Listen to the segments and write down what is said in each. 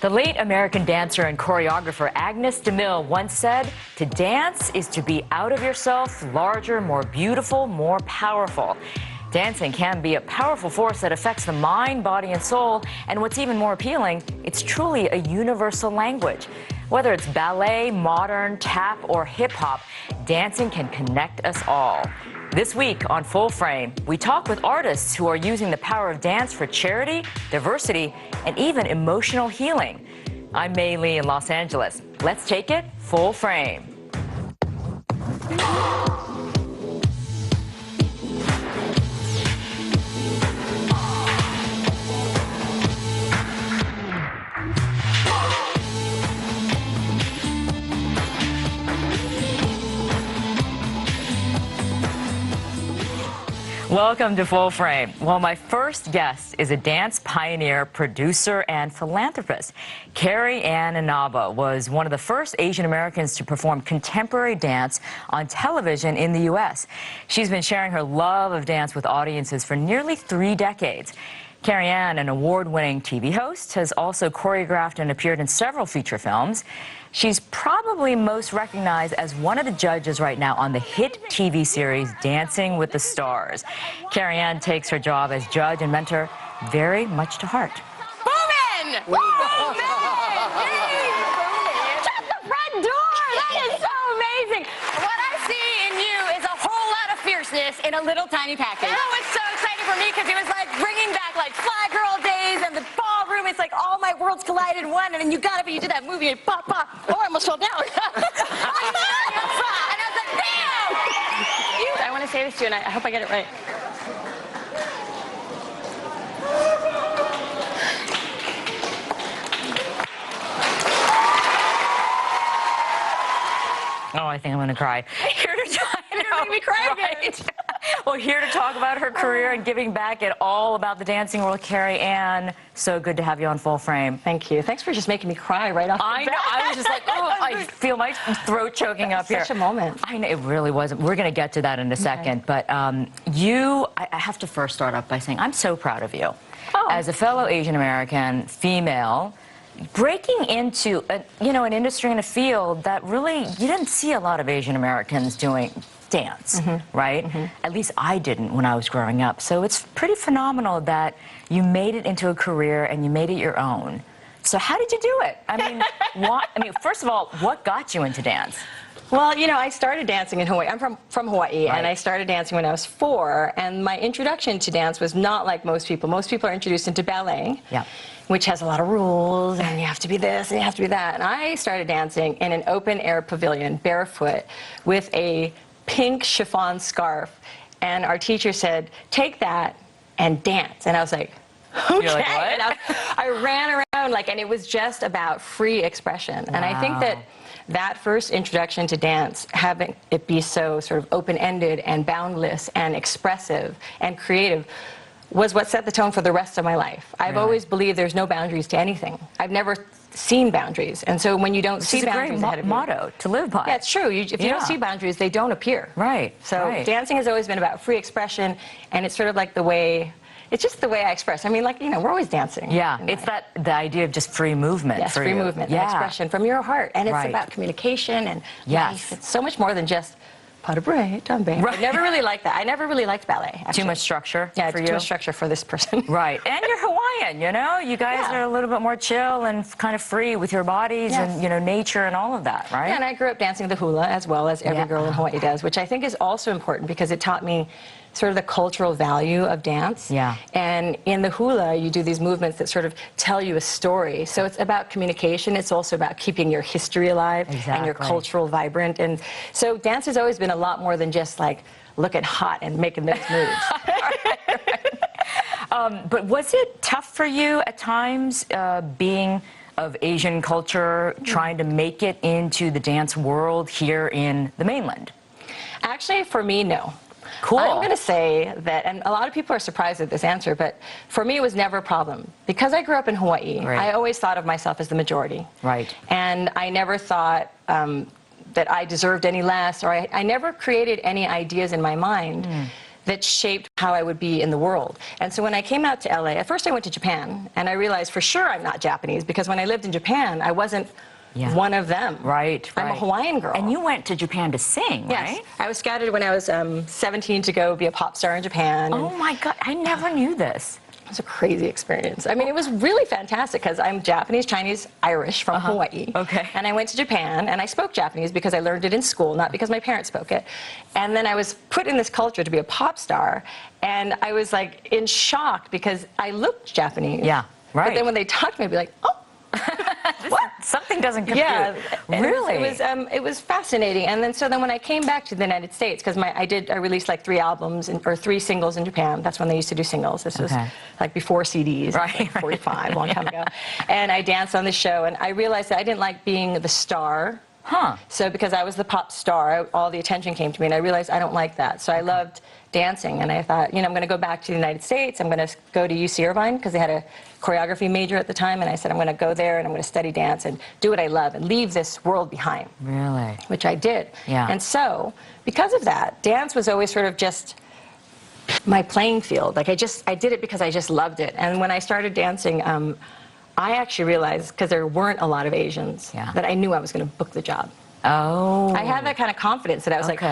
The late American dancer and choreographer Agnes DeMille once said, "To dance is to be out of yourself, larger, more beautiful, more powerful." Dancing can be a powerful force that affects the mind, body, and soul, and what's even more appealing, it's truly a universal language. Whether it's ballet, modern, tap, or hip-hop, dancing can connect us all. This week on Full Frame, we talk with artists who are using the power of dance for charity, diversity, and even emotional healing. I'm Mei Lee in Los Angeles. Let's take it full frame. Welcome to Full Frame. Well, my first guest is a dance pioneer, producer, and philanthropist. Carrie Ann was one of the first Asian Americans to perform contemporary dance on television in the U.S. She's been sharing her love of dance with audiences for nearly 3 decades. Carrie Ann, an award-winning TV host, has also choreographed and appeared in several feature films. She's probably most recognized as one of the judges right now on the hit TV series Dancing with the Stars. Carrie Ann takes her job as judge and mentor very much to heart. Boomin'! Boomin'! Shut the front door! That is so amazing! What I see in you is a whole lot of fierceness in a little tiny package. That was so exciting for me because it was like bringing back like Fly Girl days and the ballroom. It's like all my worlds collide in one, and then you did that movie and pop, pop. Oh, I almost fell down. And I was like, damn! I want to say this to you, and I hope I get it right. Oh, I think I'm going to cry. Here to talk, You're going to make me cry again. Right. Well, here to talk about her career and giving back at all about the dancing world, Carrie Ann. So good to have you on Full Frame. Thank you. Thanks for just making me cry right off the bat. I know. I was just like, oh, I feel my throat choking up here. Such a moment. I know, it really wasn't. We're going to get to that in a second. Okay. But I have to first start off by saying I'm so proud of you. Oh. As a fellow Asian American female, breaking into an industry and a field that really you didn't see a lot of Asian Americans doing dance, right? At least I didn't when I was growing up. So it's pretty phenomenal that you made it into a career and you made it your own. So how did you do it? I mean, first of all, what got you into dance? Well, I started dancing in Hawaii. I'm from Hawaii, right. And I started dancing when I was 4, and my introduction to dance was not like most people. Most people are introduced into ballet, which has a lot of rules, and you have to be this, and you have to be that. And I started dancing in an open-air pavilion, barefoot, with a pink chiffon scarf, and our teacher said, "Take that and dance." And I was like, okay. You're like, what? And I ran around, and it was just about free expression. Wow. And I think that first introduction to dance, having it be so sort of open-ended and boundless and expressive and creative, was what set the tone for the rest of my life. I've always believed there's no boundaries to anything. I've never seen boundaries, and so when you don't see boundaries ahead of you, motto to live by. Yeah, it's true. If you don't see boundaries, they don't appear. Right. So dancing has always been about free expression, and it's sort of like the way. It's just the way I express. I mean, we're alwa's dancing. Yeah, it's the idea of just free movement. Yes, for free you. movement and expression from your heart, and it's about communication and life. It's so much more than just pas de bras, tambe. I never really liked that. I never really liked ballet. Actually. Too much structure. Yeah, for you? Too much structure for this person. Right, and you're Hawaiian. You guys are a little bit more chill and kind of free with your bodies and nature and all of that, right? Yeah, and I grew up dancing the hula as well as every girl in Hawaii does, which I think is also important because it taught me sort of the cultural value of dance. Yeah. And in the hula, you do these movements that sort of tell you a story. So it's about communication. It's also about keeping your history alive and your cultural vibrant. And so dance has always been a lot more than just looking hot and making those moves. But was it tough for you at times, being of Asian culture, trying to make it into the dance world here in the mainland? Actually, for me, no. Cool. I'm going to say that, and a lot of people are surprised at this answer, but for me it was never a problem. Because I grew up in Hawaii, I always thought of myself as the majority. Right. And I never thought that I deserved any less, or I never created any ideas in my mind that shaped how I would be in the world. And so when I came out to LA, at first I went to Japan, and I realized for sure I'm not Japanese, because when I lived in Japan, I wasn't one of them. Right. I'm a Hawaiian girl. And you went to Japan to sing, right? Yes. I was scouted when I was 17 to go be a pop star in Japan. Oh my God, I never knew this. It was a crazy experience. I mean, it was really fantastic because I'm Japanese, Chinese, Irish from Hawaii. Okay. And I went to Japan, and I spoke Japanese because I learned it in school, not because my parents spoke it. And then I was put in this culture to be a pop star, and I was like in shock because I looked Japanese. Yeah, right. But then when they talked to me, I'd be like, oh. What? Something doesn't compute. Yeah, really? It was fascinating. And then when I came back to the United States, because I released like 3 albums or 3 singles in Japan. That's when they used to do singles. This was like before CDs, right? Like 45, a long time ago. And I danced on the show, and I realized that I didn't like being the star. So because I was the pop star, all the attention came to me, and I realized I don't like that. So I loved dancing, and I thought, I'm going to go back to the United States. I'm going to go to UC Irvine because they had a choreography major at the time, and I said I'm going to go there and I'm going to study dance and do what I love and leave this world behind. Really? Which I did. Yeah. And so, because of that, dance was always sort of just my playing field. Like I did it because I just loved it. And when I started dancing, I actually realized, because there weren't a lot of Asians, that I knew I was going to book the job. Oh. I had that kind of confidence that I was like,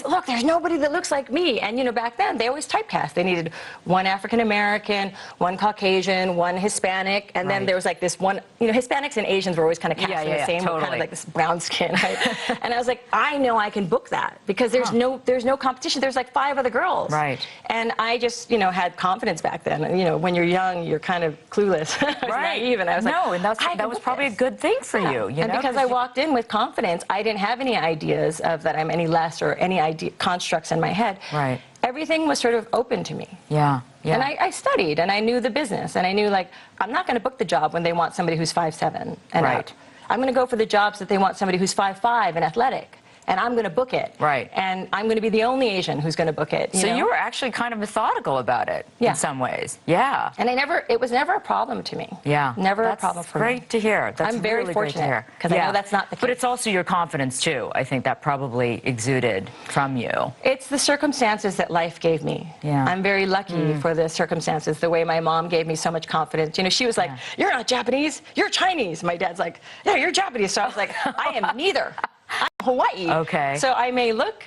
look, there's nobody that looks like me. And, back then, they always typecast. They needed one African-American, one Caucasian, one Hispanic, and then there was like this one, Hispanics and Asians were always kind of cast in the same, kind of like this brown skin, right? And I was like, I know I can book that, because there's no competition. There's like 5 other girls. Right. And I just, had confidence back then. When you're young, you're kind of clueless. I was naive, and I was like, and that was probably a good thing for you, And because I walked in with confidence, I didn't have any ideas of that I'm any less or any constructs in my head. Right. Everything was sort of open to me. Yeah. Yeah. And I studied, and I knew the business, and I knew, like, I'm not going to book the job when they want somebody who's 5'7" and out. I'm going to go for the jobs that they want somebody who's 5'5" and athletic. And I'm going to book it. Right. And I'm going to be the only Asian who's going to book it. So you were actually kind of methodical about it in some ways. Yeah. And it was never a problem to me. Yeah. Never a problem for me. That's great to hear. That's I'm very really fortunate, because I know that's not the case. But it's also your confidence, too. I think that probably exuded from you. It's the circumstances that life gave me. Yeah. I'm very lucky for the circumstances, the way my mom gave me so much confidence. She was like, you're not Japanese, you're Chinese. My dad's like, yeah, you're Japanese. So I was like, I am neither. I'm Hawaii. Okay. So I may look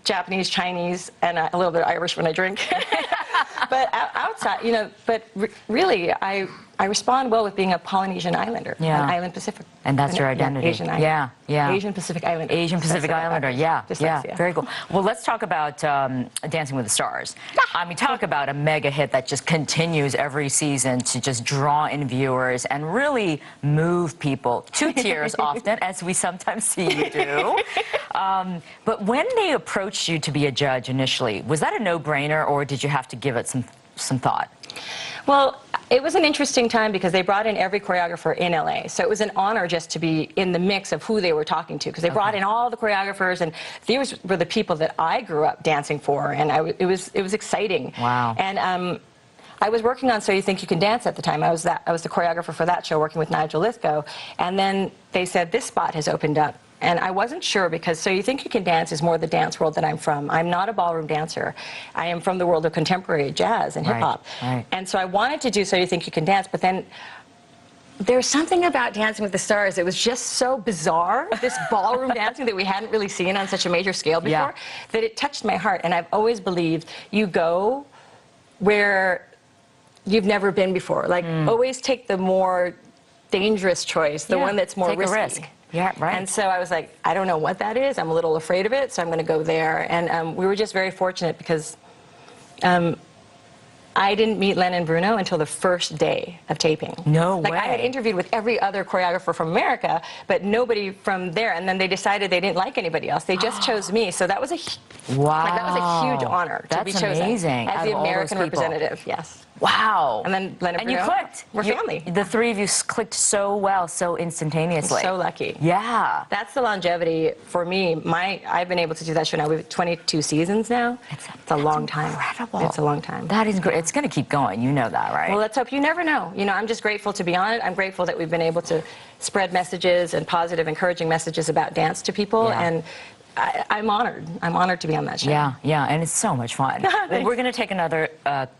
Japanese, Chinese, and a little bit Irish when I drink. But outside, really, I respond well with being a Polynesian Islander, an Island Pacific. And that's your identity. Asian Islander. Yeah. Asian Pacific Islander. Asian Pacific Islander, very cool. Well, let's talk about Dancing with the Stars. I mean, talk about a mega hit that just continues every season to just draw in viewers and really move people to tears often, as we sometimes see you do. But when they approached you to be a judge initially, was that a no-brainer, or did you have to give it some thought? Well, it was an interesting time because they brought in every choreographer in LA. So it was an honor just to be in the mix of who they were talking to, because they brought in all the choreographers, and these were the people that I grew up dancing for, and it was exciting. Wow. And I was working on So You Think You Can Dance at the time. I was the choreographer for that show, working with Nigel Lythgoe. And then they said, this spot has opened up. And I wasn't sure, because So You Think You Can Dance is more the dance world that I'm from. I'm not a ballroom dancer. I am from the world of contemporary jazz and hip-hop. Right. And so I wanted to do So You Think You Can Dance, but then there's something about Dancing with the Stars. It was just so bizarre, this ballroom dancing that we hadn't really seen on such a major scale before, that it touched my heart. And I've always believed you go where you've never been before. Like, always take the more dangerous choice, the one that's more risky. Take a risk. Yeah, right. And so I was like, I don't know what that is. I'm a little afraid of it, so I'm going to go there. And we were just very fortunate because I didn't meet Len and Bruno until the first day of taping. No way. Like, I had interviewed with every other choreographer from America, but nobody from there. And then they decided they didn't like anybody else. They just chose me. So that was a huge honor to be chosen amazing. as the American representative. Yes. Wow. And then Len and Bruno, you clicked. We're family. The 3 of you clicked so well, so instantaneously. I'm so lucky. Yeah. That's the longevity for me. I've been able to do that show now. We've 22 seasons now. It's a long time. Incredible. It's a long time. That is great. It's going to keep going. You know that, right? Well, let's hope. You never know. I'm just grateful to be on it. I'm grateful that we've been able to spread messages and positive, encouraging messages about dance to people. And I'm honored. I'm honored to be on that show. Yeah, yeah, and it's so much fun. Well, we're going to take another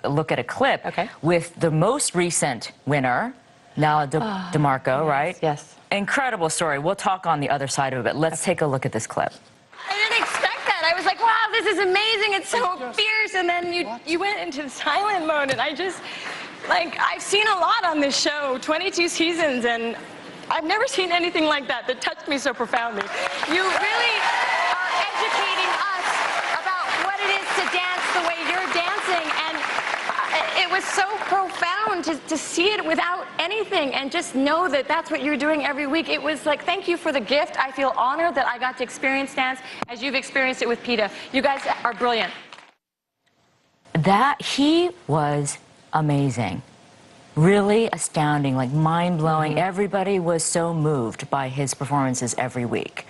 look at a clip with the most recent winner, Nala DeMarco, yes, right? Yes. Incredible story. We'll talk on the other side of it. Let's take a look at this clip. I didn't expect that. I was like, wow, this is amazing. It's so fierce. And then you went into silent mode, and I just, like, I've seen a lot on this show, 22 seasons, and I've never seen anything like that touched me so profoundly. You really are educating us about what it is to dance the way you're dancing, and it was so profound to see it without anything and just know that that's what you're doing every week. It was like, thank you for the gift. I feel honored that I got to experience dance as you've experienced it with PETA. You guys are brilliant. He was amazing. Really astounding, like mind-blowing. Everybody was so moved by his performances every week.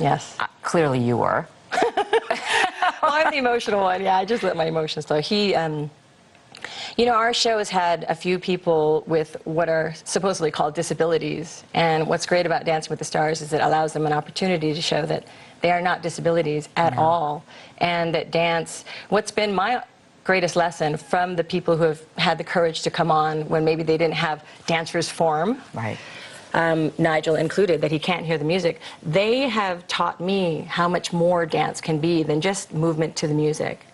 Yes. Clearly you were. Well, I'm the emotional one. Yeah, I just let my emotions flow. You know, our show has had a few people with what are supposedly called disabilities. And what's great about Dancing with the Stars is it allows them an opportunity to show that they are not disabilities at all. And that dance, what's been my greatest lesson from the people who have had the courage to come on when maybe they didn't have dancers form, right? Nigel included, that he can't hear the music. They have taught me how much more dance can be than just movement to the music.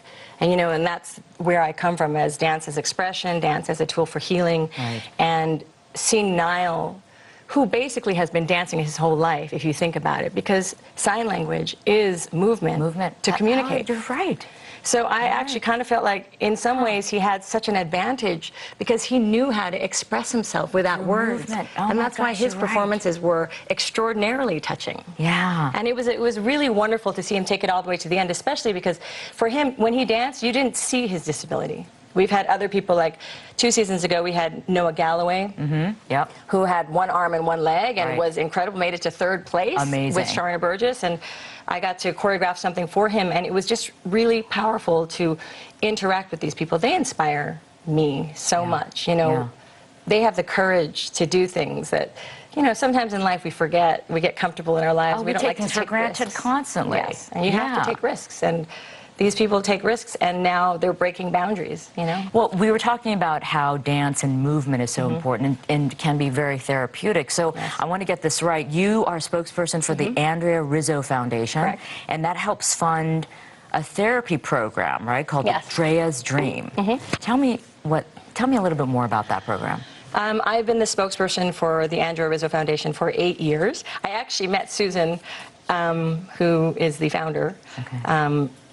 And you know, and that's where I come from, as dance as expression, dance as a tool for healing. Right. And seeing Niall, who basically has been dancing his whole life, if you think about it, because sign language is movement to communicate. You're right. So I actually kind of felt like, in some ways, he had such an advantage because he knew how to express himself without words. And that's why his performances were extraordinarily touching. Yeah. And it was really wonderful to see him take it all the way to the end, especially because for him, when he danced, you didn't see his disability. We've had other people, like 2 seasons ago, we had Noah Galloway, who had one arm and one leg and was incredible, made it to 3rd place with Sharna Burgess. And I got to choreograph something for him, and it was just really powerful to interact with these people. They inspire me so much, you know. They have the courage to do things that, you know, sometimes in life we forget. We get comfortable in our lives. We don't like to take for granted risks. constantly. Yes, and you have to take risks. And these people take risks, and now they're breaking boundaries, you know? Well, we were talking about how dance and movement is so important and can be very therapeutic. So I want to get this right. You are a spokesperson for the Andrea Rizzo Foundation, and that helps fund a therapy program, right, called Drea's Dream. Tell me a little bit more about that program. I've been the spokesperson for the Andrea Rizzo Foundation for 8 years. I actually met Susan, who is the founder,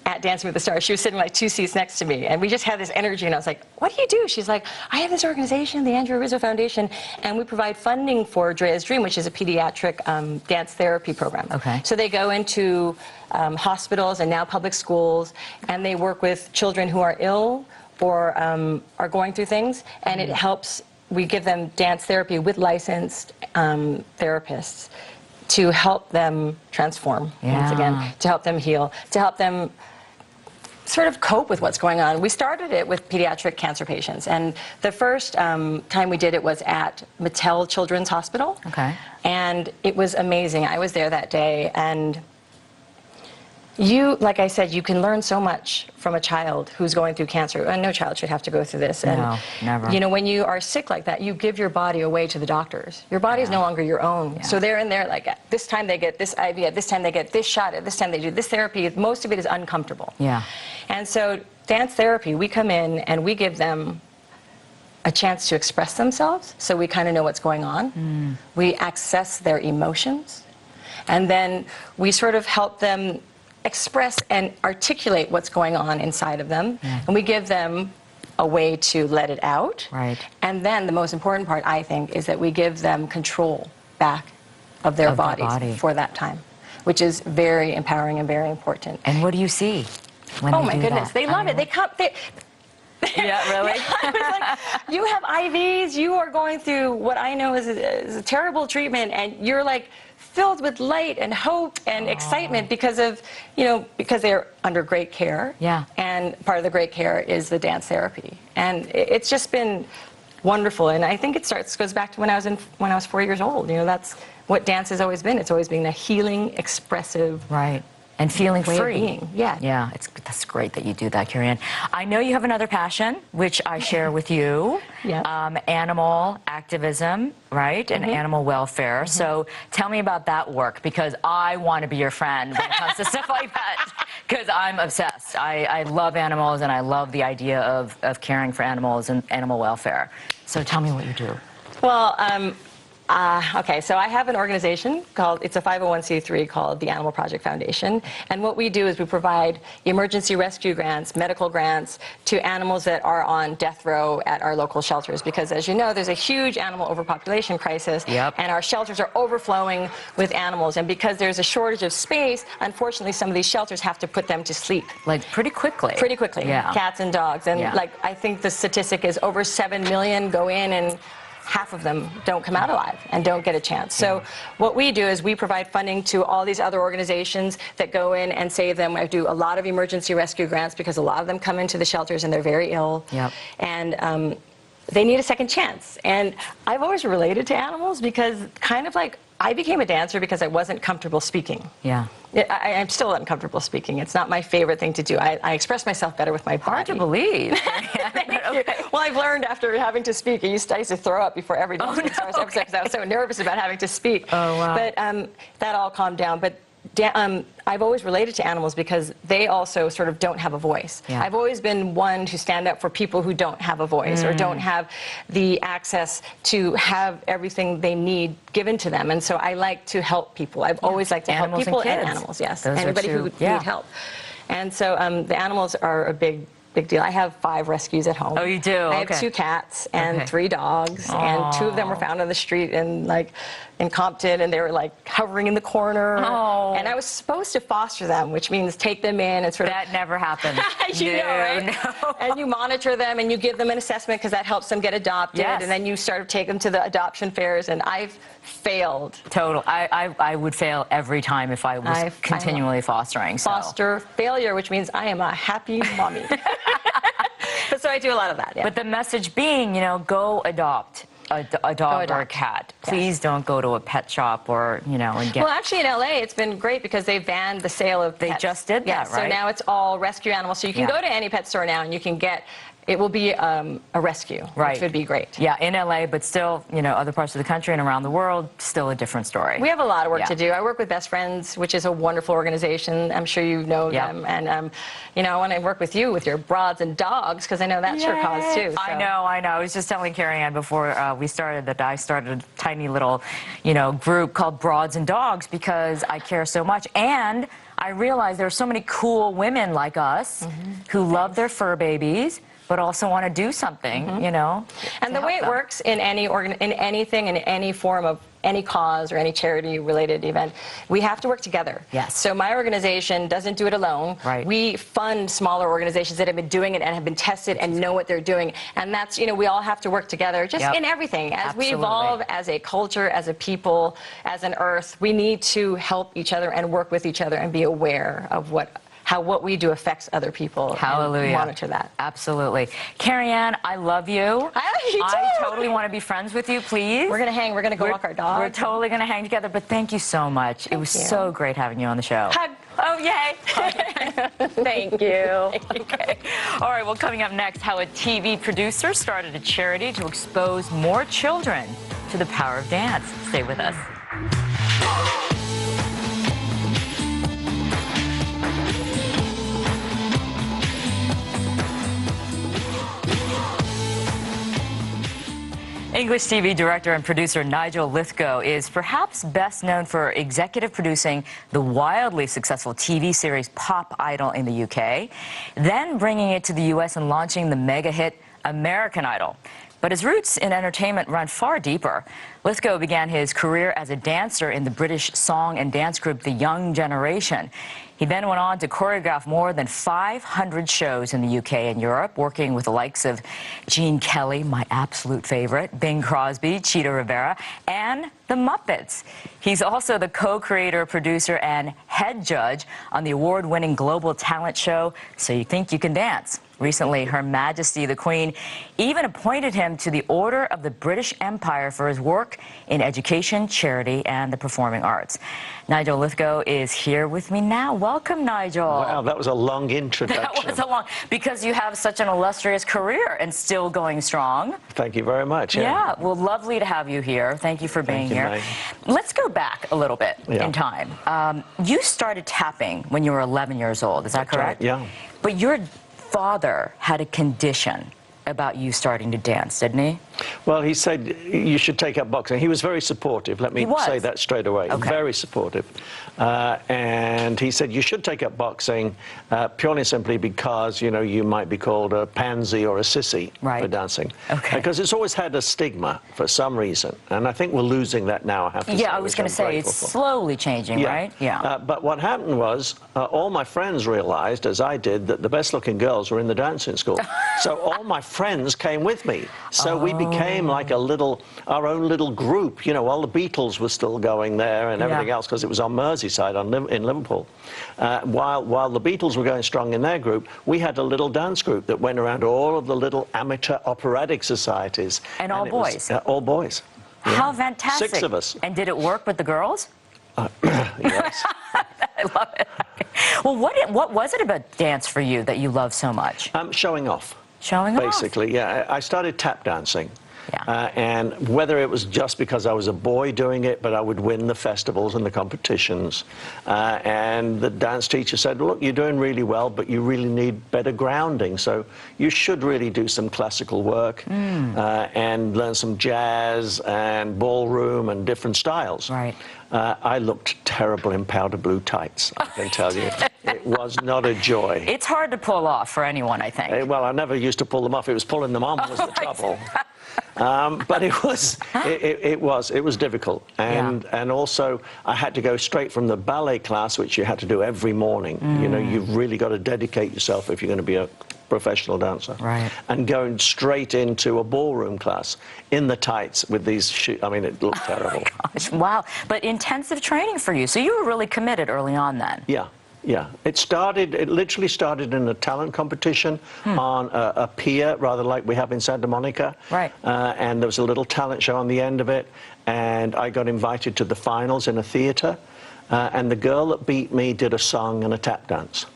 at Dancing with the Stars. She was sitting like 2 seats next to me, and we just had this energy, and I was like, what do you do? She's like, I have this organization, the Andrea Rizzo Foundation, and we provide funding for Drea's Dream, which is a pediatric dance therapy program. So they go into hospitals and now public schools, and they work with children who are ill or are going through things, and it helps. We give them dance therapy with licensed therapists to help them transform, once again, to help them heal, to help them sort of cope with what's going on. We started it with pediatric cancer patients, and the first time we did it was at Mattel Children's Hospital, and it was amazing. I was there that day, and like I said, you can learn so much from a child who's going through cancer. And no child should have to go through this. And, no, never. You know, when you are sick like that, you give your body away to the doctors. Your body is no longer your own. So they're in there like, at this time they get this IV, at this time they get this shot, at this time they do this therapy. Most of it is uncomfortable. And so dance therapy, we come in and we give them a chance to express themselves, so we kind of know what's going on. We access their emotions, and then we sort of help them express and articulate what's going on inside of them, and we give them a way to let it out. And then the most important part, I think, is that we give them control back of their bodies for that time, which is very empowering and very important. And what do you see when oh my goodness, they love it. They come. Yeah, really? I was like, you have IVs, you are going through what I know is a terrible treatment, and you're like filled with light and hope and excitement because of, you know, because they're under great care. And part of the great care is the dance therapy. And it's just been wonderful. And I think it goes back to when I was 4 years old. You know, that's what dance has always been. It's always been a healing, expressive And feeling way free. Of being. Yeah. Yeah, that's great that you do that, Carrie Ann. I know you have another passion, which I share with you. Yes. Animal activism, right? And animal welfare. So tell me about that work, because I want to be your friend when it comes to stuff like that, because I'm obsessed. I love animals, and I love the idea of caring for animals and animal welfare. So tell me what you do. Well, okay, so I have an organization it's a 501c3 called the Animal Project Foundation. And what we do is we provide emergency rescue grants, medical grants to animals that are on death row at our local shelters. Because as you know, there's a huge animal overpopulation crisis. Yep. And our shelters are overflowing with animals. And because there's a shortage of space, unfortunately, some of these shelters have to put them to sleep. Like pretty quickly. Pretty quickly. Yeah. Cats and dogs. And I think the statistic is over 7 million go in, and half of them don't come out alive and don't get a chance. So what we do is we provide funding to all these other organizations that go in and save them. I do a lot of emergency rescue grants because a lot of them come into the shelters and they're very ill. Yep. And they need a second chance. And I've always related to animals because kind of like I became a dancer because I wasn't comfortable speaking. Yeah. I'm still uncomfortable speaking. It's not my favorite thing to do. I express myself better with my body. Hard to believe. Okay. Well, I've learned after having to speak. I used to throw up before every dance episode because I was so nervous about having to speak. Oh, wow. But that all calmed down. But I've always related to animals because they also sort of don't have a voice. Yeah. I've always been one to stand up for people who don't have a voice or don't have the access to have everything they need given to them. And so I like to help people. I've always liked to help people and animals, yes. Those anybody who need help. And so the animals are a big deal. I have 5 rescues at home. Oh, you do? I have 2 cats and 3 dogs, and 2 of them were found on the street in Compton, and they were hovering in the corner. Oh. And I was supposed to foster them, which means take them in and sort of. That never happened. You know, right? No. And you monitor them and you give them an assessment because that helps them get adopted. Yes. And then you sort of take them to the adoption fairs, and I've failed. Total. I would fail every time if I was continually fostering. So. Foster failure, which means I am a happy mommy. But so I do a lot of that, yeah. But the message being, go adopt a dog or a cat. Please don't go to a pet shop or, and get... Well, actually in LA, it's been great because they banned the sale of pets. They just did that, right? So now it's all rescue animals. So you can go to any pet store now and you can get... It will be a rescue, which would be great. Yeah, in LA, but still, other parts of the country and around the world, still a different story. We have a lot of work to do. I work with Best Friends, which is a wonderful organization. I'm sure you know them. And, I want to work with you with your broads and dogs, because I know that's your cause, too. So. I know. I was just telling Carrie Ann before we started that I started a tiny little, group called Broads and Dogs because I care so much. And I realized there are so many cool women like us who love their fur babies, but also want to do something, And the way it works in anything, in any form of any cause or any charity-related event, we have to work together. Yes. So my organization doesn't do it alone. Right. We fund smaller organizations that have been doing it and have been tested and know what they're doing. And that's, we all have to work together just in everything. As we evolve as a culture, as a people, as an earth, we need to help each other and work with each other and be aware of how what we do affects other people. Hallelujah. And monitor that. Absolutely. Carrie Ann, I love you. I love you too. I totally want to be friends with you, please. We're going to hang. We're going to go walk our dog. We're totally going to hang together, but thank you so much. It was so great having you on the show. Hug. Oh, yay. Thank you. Okay. All right, well, coming up next, how a TV producer started a charity to expose more children to the power of dance. Stay with us. English TV director and producer Nigel Lythgoe is perhaps best known for executive producing the wildly successful TV series Pop Idol in the UK, then bringing it to the US and launching the mega hit American Idol. But his roots in entertainment run far deeper. Lythgoe began his career as a dancer in the British song and dance group The Young Generation. He then went on to choreograph more than 500 shows in the UK and Europe, working with the likes of Gene Kelly, my absolute favorite, Bing Crosby, Cheetah Rivera, and the Muppets. He's also the co-creator, producer, and head judge on the award-winning global talent show So You Think You Can Dance. Recently, Her Majesty the Queen even appointed him to the Order of the British Empire for his work in education, charity, and the performing arts. Nigel Lythgoe is here with me now. Welcome. Welcome, Nigel. Wow, that was a long introduction. That was a long, because you have such an illustrious career and still going strong. Thank you very much. Yeah, well, lovely to have you here. Thank you for being here. Let's go back a little bit in time. You started tapping when you were 11 years old, is that correct? Right, yeah. But your father had a condition about you starting to dance, didn't he? Well, he said you should take up boxing. He was very supportive. Let me say that straight away. Okay. Very supportive. And he said you should take up boxing purely and simply because, you know, you might be called a pansy or a sissy for dancing. Okay. Because it's always had a stigma for some reason. And I think we're losing that now, I have to say. Yeah, I was going to say, it's slowly changing, right? Yeah. But what happened was all my friends realized, as I did, that the best-looking girls were in the dancing school. So all my friends came with me. So we became like our own little group. You know, all the Beatles were still going there and everything else, because it was on Merseyside in Liverpool. While the Beatles were going strong in their group, we had a little dance group that went around all of the little amateur operatic societies. And all boys? All boys. How fantastic. 6 of us. And did it work with the girls? Yes. I love it. Well, what was it about dance for you that you love so much? Showing off. Showing off? Basically, yeah. I started tap dancing. And whether it was just because I was a boy doing it, but I would win the festivals and the competitions. And the dance teacher said, look, you're doing really well, but you really need better grounding. So you should really do some classical work and learn some jazz and ballroom and different styles. Right. I looked terrible in powder blue tights, I can tell you. It was not a joy. It's hard to pull off for anyone, I think. Well, I never used to pull them off. It was pulling them on was the trouble. But it was difficult, and also I had to go straight from the ballet class, which you had to do every morning. You know, you've really got to dedicate yourself if you're going to be a professional dancer. Right. And going straight into a ballroom class in the tights with these shoes. I mean, it looked terrible. Gosh, wow. But intensive training for you. So you were really committed early on then. Yeah. Yeah, it literally started in a talent competition on a pier, rather like we have in Santa Monica. Right. And there was a little talent show on the end of it, and I got invited to the finals in a theater, and the girl that beat me did a song and a tap dance.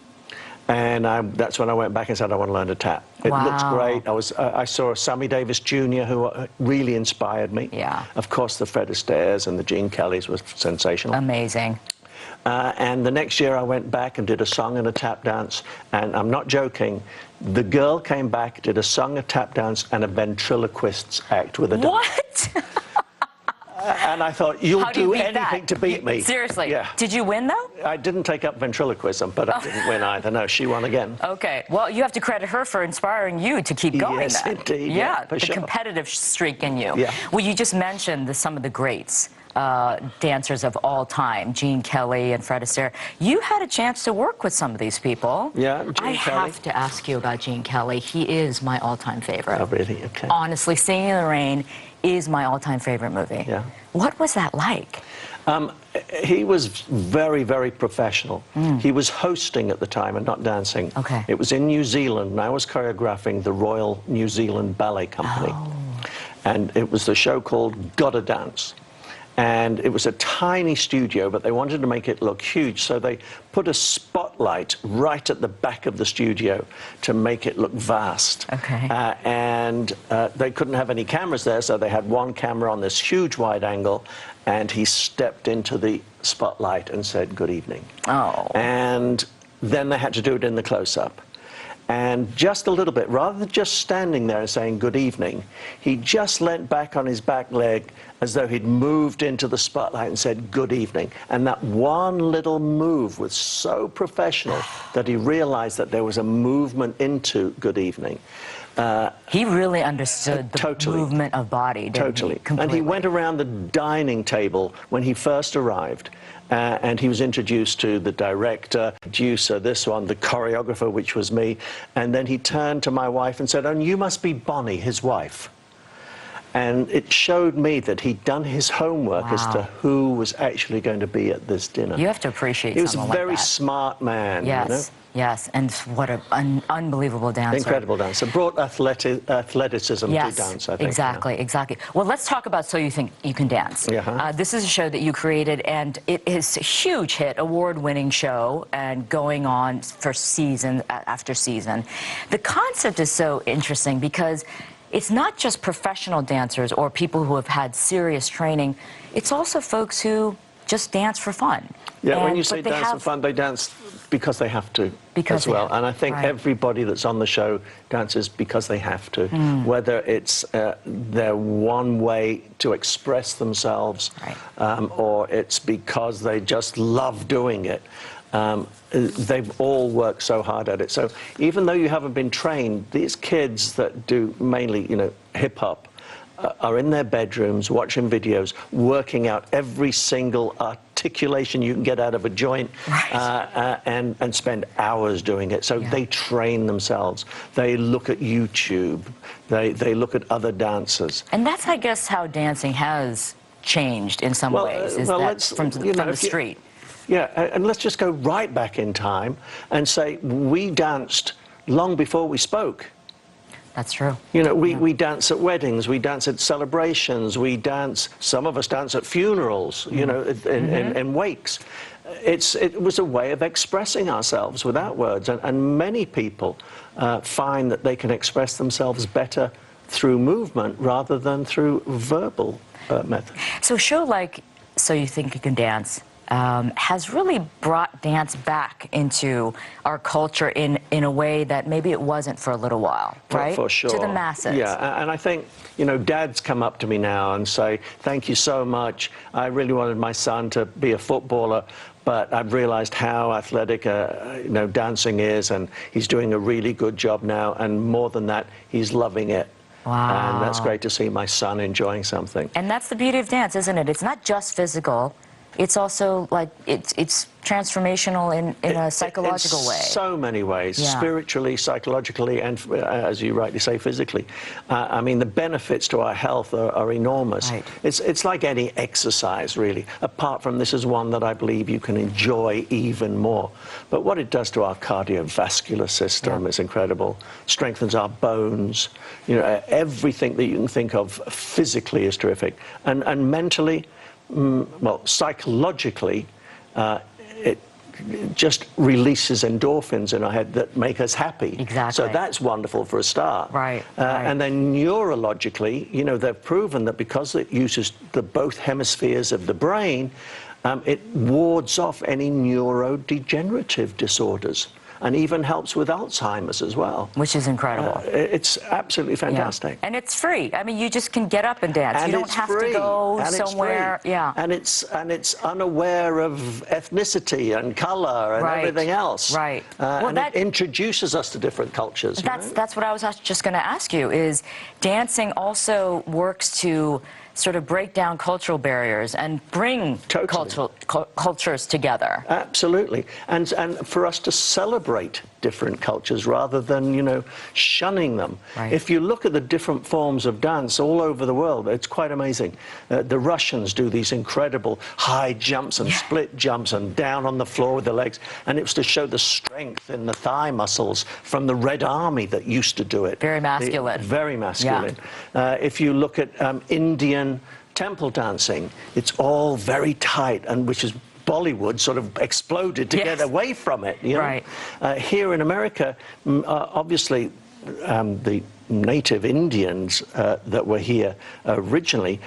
And that's when I went back and said, I want to learn to tap. It looks great. I saw Sammy Davis Jr., who really inspired me. Yeah. Of course, the Fred Astaire's and the Gene Kellys was sensational. Amazing. And the next year I went back and did a song and a tap dance, and I'm not joking, the girl came back, did a song, a tap dance, and a ventriloquist's act with a dance. What? And I thought, you'll do anything to beat me. Seriously? Yeah. Did you win, though? I didn't take up ventriloquism, but I didn't win either. No, she won again. Okay. Well, you have to credit her for inspiring you to keep going. Yes, then. Indeed. Yeah, the competitive streak in you. Yeah. Well, you just mentioned some of the greats. Dancers of all time, Gene Kelly and Fred Astaire. You had a chance to work with some of these people. Yeah, Gene Kelly. I have to ask you about Gene Kelly. He is my all-time favorite. Oh, really? Okay. Honestly, Singing in the Rain is my all-time favorite movie. Yeah. What was that like? He was very, very professional. He was hosting at the time and not dancing. Okay. It was in New Zealand, and I was choreographing the Royal New Zealand Ballet Company. Oh. And it was the show called Gotta Dance. And it was a tiny studio, but they wanted to make it look huge, so they put a spotlight right at the back of the studio to make it look vast. Okay. And they couldn't have any cameras there, so they had one camera on this huge wide angle, and he stepped into the spotlight and said, good evening. Oh. And then they had to do it in the close-up. And just a little bit, rather than just standing there and saying good evening, he just leant back on his back leg as though he'd moved into the spotlight and said good evening. And that one little move was so professional that he realized that there was a movement into good evening. He really understood the movement of body, didn't he? Completely. And he went around the dining table when he first arrived. And he was introduced to the director, producer, this one, the choreographer, which was me. And then he turned to my wife and said, "Oh, you must be Bonnie, his wife." And it showed me that he'd done his homework as to who was actually going to be at this dinner. You have to appreciate He was a someone like very that. smart man. Yes, you know? yes, and what an unbelievable dancer. Incredible dancer. Brought athleticism to dance, I think. Exactly, exactly. Well, let's talk about So You Think You Can Dance. This is a show that you created, and it is a huge hit, award-winning show, and going on for season after season. The concept is so interesting because it's not just professional dancers or people who have had serious training. It's also folks who just dance for fun. Yeah, when you say dance for fun, they dance because they have to as well. And I think everybody that's on the show dances because they have to, whether it's their one way to express themselves or it's because they just love doing it. They've all worked so hard at it. So even though you haven't been trained, these kids that do mainly, you know, hip-hop are in their bedrooms watching videos, working out every single articulation you can get out of a joint, and spend hours doing it. So they train themselves. They look at YouTube. They look at other dancers. And that's, I guess, how dancing has changed in some ways, is that from the street. Yeah, and let's just go right back in time and say we danced long before we spoke. That's true. You know, we dance at weddings, we dance at celebrations, we dance, some of us dance at funerals, you know, in wakes. It was a way of expressing ourselves without words, and many people find that they can express themselves better through movement rather than through verbal methods. So a show like So You Think You Can Dance has really brought dance back into our culture in a way that maybe it wasn't for a little while, right? For sure. To the masses. Yeah, and I think, you know, dads come up to me now and say, thank you so much. I really wanted my son to be a footballer, but I've realized how athletic, you know, dancing is, and he's doing a really good job now, and more than that, he's loving it. Wow. And that's great to see my son enjoying something. And that's the beauty of dance, isn't it? It's not just physical. It's also like it's transformational in a psychological way. So many ways, spiritually, psychologically, and as you rightly say, physically. I mean, the benefits to our health are enormous. It's like any exercise, really. Apart from this is one that I believe you can enjoy even more. But what it does to our cardiovascular system is incredible. Strengthens our bones. You know, everything that you can think of physically is terrific, and mentally. Well, psychologically, it just releases endorphins in our head that make us happy. Exactly. So that's wonderful for a start. And then neurologically, you know, they've proven that because it uses both hemispheres of the brain, it wards off any neurodegenerative disorders, and even helps with Alzheimer's as well. Which is incredible. It's absolutely fantastic. Yeah. And it's free. I mean, you just can get up and dance. And you don't have to go somewhere. And it's unaware of ethnicity and color and everything else. Well, and it introduces us to different cultures. That's what I was just going to ask you, is dancing also works to sort of break down cultural barriers and bring cultures together. Absolutely. And for us to celebrate different cultures rather than, you know, shunning them. If you look at the different forms of dance all over the world, it's quite amazing. The Russians do these incredible high jumps and split jumps and down on the floor with the legs, and it was to show the strength in the thigh muscles from the Red Army that used to do it. Very masculine. Very masculine. If you look at Indian temple dancing, it's all very tight, and which is Bollywood sort of exploded to get away from it. You know? Here in America, obviously, the native Indians that were here originally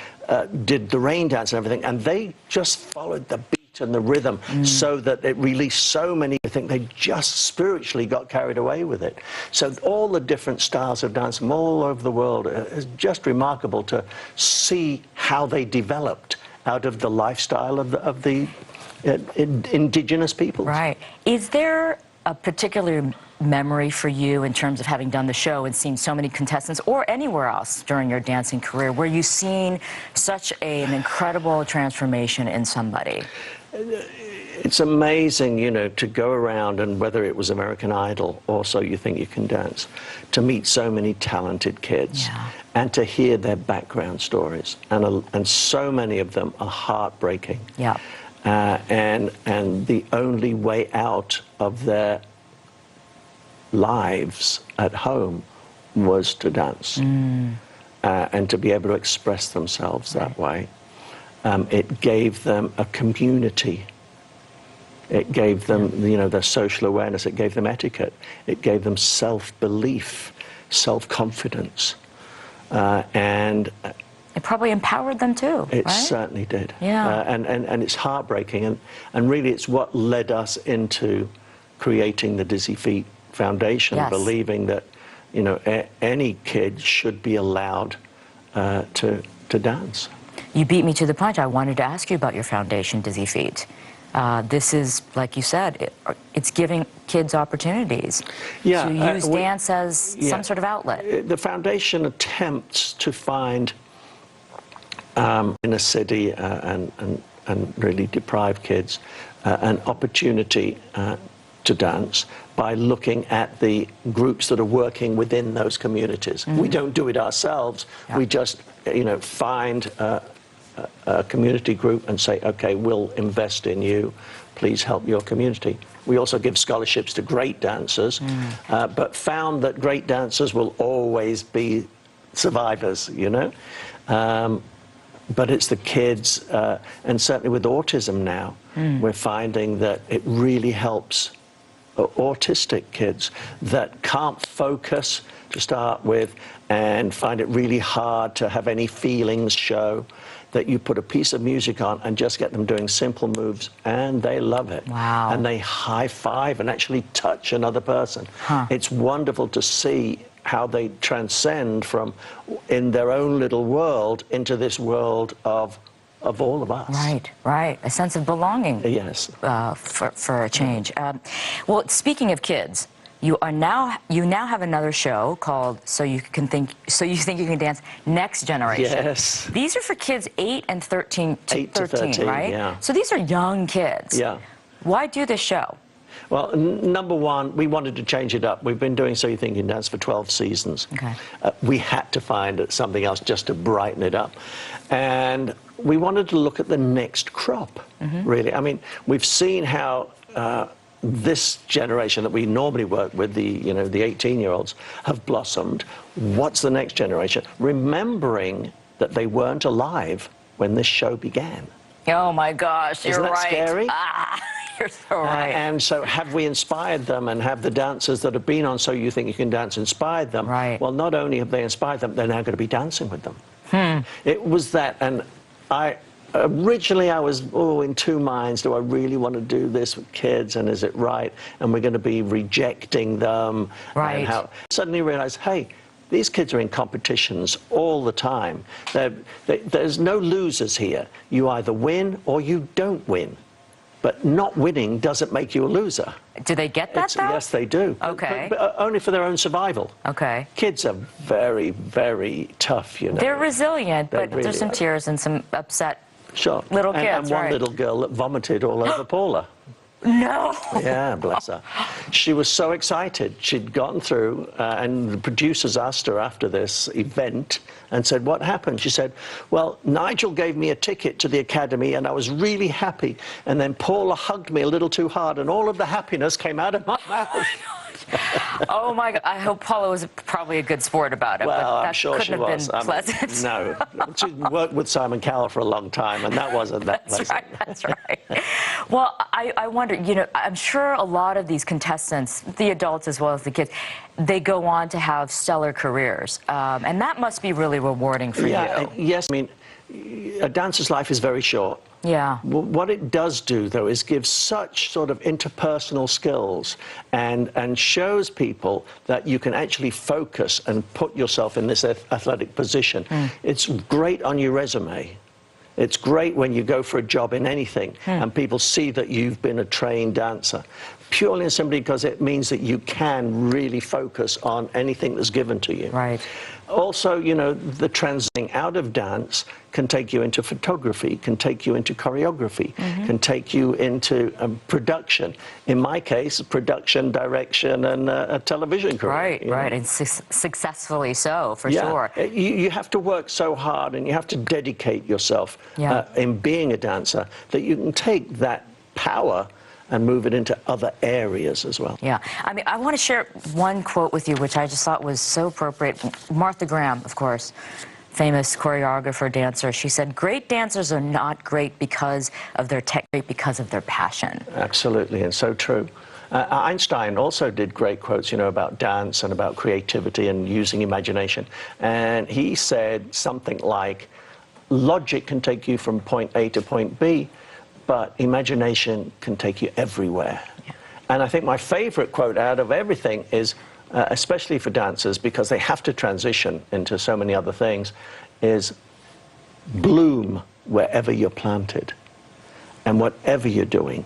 did the rain dance and everything, and they just followed the beat and the rhythm so that it released so many. I think they just spiritually got carried away with it. So all the different styles of dance from all over the world is just remarkable to see how they developed out of the lifestyle of the indigenous peoples. Is there a particular memory for you in terms of having done the show and seen so many contestants, or anywhere else during your dancing career, where you've seen such an incredible transformation in somebody? it's amazing, you know, to go around, and whether it was American Idol or So You Think You Can Dance, to meet so many talented kids and to hear their background stories. And so many of them are heartbreaking. Yeah. And the only way out of their lives at home was to dance. And to be able to express themselves that way. It gave them a community. It gave them, you know, their social awareness. It gave them etiquette. It gave them self-belief, self-confidence. And it probably empowered them too, it right? certainly did. Yeah. And it's heartbreaking. And really it's what led us into creating the Dizzy Feet Foundation, believing that, you know, any kid should be allowed to dance. You beat me to the punch. I wanted to ask you about your foundation, Dizzy Feet. This is, like you said, it's giving kids opportunities to use dance as some sort of outlet. The foundation attempts to find in a city and really deprived kids an opportunity to dance by looking at the groups that are working within those communities. We don't do it ourselves. We just, you know, find a community group and say, okay, we'll invest in you. Please help your community. We also give scholarships to great dancers, but found that great dancers will always be survivors, you know. But it's the kids, and certainly with autism now, we're finding that it really helps autistic kids that can't focus to start with and find it really hard to have any feelings show, that you put a piece of music on and just get them doing simple moves, and they love it. Wow. And they high five and actually touch another person. It's wonderful to see how they transcend from in their own little world into this world of all of us. Right, right. A sense of belonging. Yes. For a change. Well, speaking of kids, you now have another show called So You Think You Can Dance Next Generation. Yes. These are for kids 8 and 13 to 13, right? Yeah. So these are young kids. Yeah. Why do this show? Well, number one, we wanted to change it up. We've been doing So You Think You Can Dance for 12 seasons. Okay. We had to find something else just to brighten it up. And we wanted to look at the next crop, really. I mean, we've seen how this generation that we normally work with, the 18-year-olds, have blossomed. What's the next generation? Remembering that they weren't alive when this show began. Oh my gosh, you're right. Isn't that scary? You're so right. And so have we inspired them, and have the dancers that have been on So You Think You Can Dance inspired them? Right. Well, not only have they inspired them, they're now going to be dancing with them. It was that, and originally I was in two minds. Do I really want to do this with kids, and is it right? And we're going to be rejecting them. Right. And suddenly realized, hey, these kids are in competitions all the time. There's no losers here. You either win or you don't win. But not winning doesn't make you a loser. Do they get that, though? Yes, they do. Okay. But only for their own survival. Okay. Kids are very, very tough, you know. They're resilient, but really there's some tears and some upset little kids, and one little girl that vomited all over Paula. No. Yeah, bless her. She was so excited. She'd gotten through, and the producers asked her after this event and said, what happened? She said, well, Nigel gave me a ticket to the Academy, and I was really happy. And then Paula hugged me a little too hard, and all of the happiness came out of my mouth. Oh my God! I hope Paula was probably a good sport about it. Well, but that I'm sure she was. Been pleasant. No, she worked with Simon Cowell for a long time, and that wasn't that pleasant. That's right. Well, I wonder. You know, I'm sure a lot of these contestants, the adults as well as the kids, they go on to have stellar careers, and that must be really rewarding for you. Yes, I mean, a dancer's life is very short. Yeah. What it does do, though, is give such sort of interpersonal skills and shows people that you can actually focus and put yourself in this athletic position. It's great on your resume. It's great when you go for a job in anything and people see that you've been a trained dancer. purely and simply because it means that you can really focus on anything that's given to you. Right. Also, you know, the transitioning out of dance can take you into photography, can take you into choreography, can take you into production. In my case, production, direction, and a television career. Right, right, and successfully so, for sure. You have to work so hard, and you have to dedicate yourself in being a dancer that you can take that power and move it into other areas as well. Yeah, I mean, I want to share one quote with you, which I just thought was so appropriate. Martha Graham, of course, famous choreographer, dancer, she said, great dancers are not great because of their technique, because of their passion. Absolutely, and so true. Einstein also did great quotes, you know, about dance and about creativity and using imagination. And he said something like, logic can take you from point A to point B, but imagination can take you everywhere. Yeah. And I think my favorite quote out of everything is, especially for dancers, because they have to transition into so many other things, is bloom wherever you're planted. And whatever you're doing,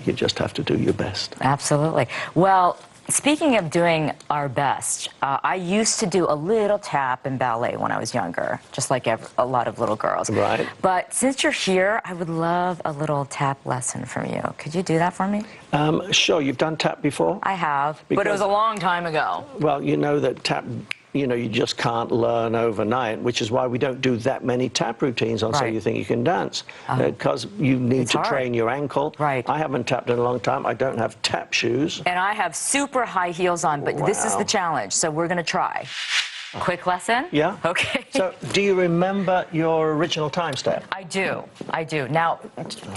you just have to do your best. Absolutely. Well, speaking of doing our best, I used to do a little tap in ballet when I was younger, just like a lot of little girls. Right. But since you're here, I would love a little tap lesson from you. Could you do that for me? Sure. You've done tap before? I have, but it was a long time ago. Well, you know that tap, you know, you just can't learn overnight, which is why we don't do that many tap routines on So You Think You Can Dance, because you need to train your ankle. Right. I haven't tapped in a long time. I don't have tap shoes. And I have super high heels on, but this is the challenge, so we're going to try. Quick lesson? Yeah. Okay. So, do you remember your original time step? I do. I do. Now,